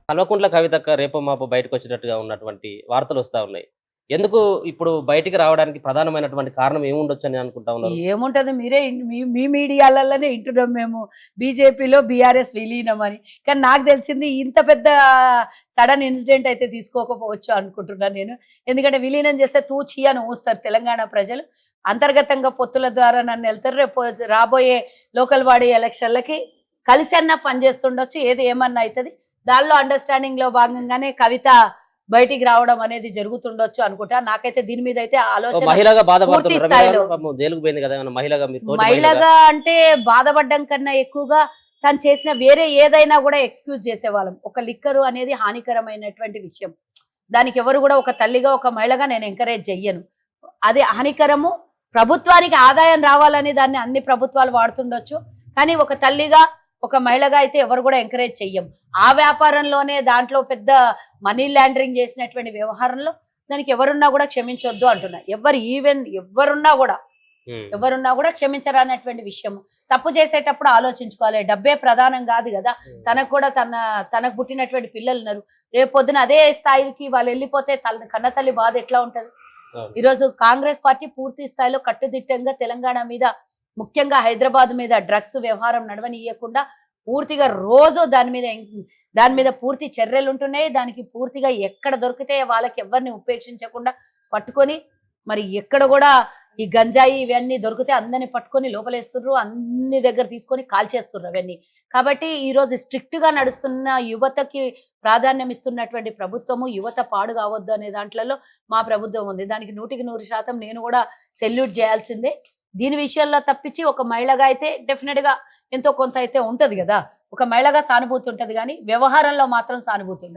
కల్వకుంట్ల కవితక్క రేపో మాపో బయటకొచ్చేటట్టుగా ఉన్నటువంటి వార్తలొస్తా ఉన్నాయి. ఎందుకు ఇప్పుడు బయటికి రావడానికి ప్రధానమైనటువంటి కారణం ఏముండొచ్చని అనుకుంటా ఉన్నారు? ఏముంటది మీరే మీ మీ మీడియాలలోనే ఇంటున్నాం మేము బీజేపీలో బీఆర్ఎస్ విలీనమని. కానీ నాకు తెలిసింది ఇంత పెద్ద సడన్ ఇన్సిడెంట్ అయితే తీసుకోకపోవచ్చు అనుకుంటున్నాను నేను. ఎందుకంటే విలీనం చేస్తే తూచి అని ఊస్తారు తెలంగాణ ప్రజలు. అంతర్గతంగా పొత్తుల ద్వారా నన్ను వెళ్తారు. రేపు రాబోయే లోకల్ బాడీ ఎలక్షన్లకి కలిసి అన్న పనిచేస్తుండొచ్చు. ఏది ఏమన్నా అవుతుంది. దానిలో అండర్స్టాండింగ్లో భాగంగానే కవిత బయటికి రావడం అనేది జరుగుతుండొచ్చు అనుకుంటా. నాకైతే దీని మీద అయితే ఆలోచన మహిళగా పూర్తి బాధపడుతున్నారు. స్థాయిలో జైలుకు పోయింది కదా ఏమన్నా మహిళగా మీరు తోటి మహిళగా? మహిళగా అంటే బాధపడ్డం కన్నా ఎక్కువగా తను చేసిన వేరే ఏదైనా కూడా ఎక్స్క్యూజ్ చేసేవాళ్ళం. ఒక లిక్కరు అనేది హానికరమైనటువంటి విషయం. దానికి ఎవరు కూడా ఒక తల్లిగా ఒక మహిళగా నేను ఎంకరేజ్ చెయ్యను. అది హానికరము. ప్రభుత్వానికి ఆదాయం రావాలని దాన్ని అన్ని ప్రభుత్వాలు వాడుతుండొచ్చు. కానీ ఒక తల్లిగా ఒక మహిళగా అయితే ఎవరు కూడా ఎంకరేజ్ చెయ్యం. ఆ వ్యాపారంలోనే దాంట్లో పెద్ద మనీ లాండరింగ్ చేసినటువంటి వ్యవహారంలో దానికి ఎవరున్నా కూడా క్షమించొద్దు అంటున్నా. ఎవరున్నా కూడా క్షమించరానటువంటి విషయం. తప్పు చేసేటప్పుడు ఆలోచించుకోవాలి. డబ్బే ప్రధానం కాదు కదా. తనకు కూడా తనకు పుట్టినటువంటి పిల్లలు ఉన్నారు. రేపు పొద్దున అదే స్థాయికి వాళ్ళు వెళ్ళిపోతే కన్న తల్లి బాధ ఎట్లా ఉంటది? ఈరోజు కాంగ్రెస్ పార్టీ పూర్తి స్థాయిలో కట్టుదిట్టంగా తెలంగాణ మీద, ముఖ్యంగా హైదరాబాద్ మీద డ్రగ్స్ వ్యవహారం నడవనీయకుండా పూర్తిగా రోజు దాని మీద పూర్తి చర్యలు ఉంటున్నాయి. దానికి పూర్తిగా ఎక్కడ దొరికితే వాళ్ళకి ఎవరిని ఉపేక్షించకుండా పట్టుకొని, మరి ఎక్కడ కూడా ఈ గంజాయి ఇవన్నీ దొరికితే అందరిని పట్టుకొని లోపలేస్తుర్రు. అన్ని దగ్గర తీసుకొని కాల్చేస్తుర్రు అవన్నీ. కాబట్టి ఈరోజు స్ట్రిక్ట్ గా నడుస్తున్న యువతకి ప్రాధాన్యం ఇస్తున్నటువంటి ప్రభుత్వము, యువత పాడు కావద్దు అనే దాంట్లో మా ప్రభుత్వం ఉంది. దానికి 100% నేను కూడా సెల్యూట్ చేయాల్సిందే. దీని విషయంలో తప్పించి ఒక మహిళగా అయితే డెఫినెట్ గా ఎంతో కొంత అయితే ఉంటది కదా. ఒక మహిళగా సానుభూతి ఉంటది కానీ వ్యవహారంలో మాత్రం సానుభూతి ఉండదు.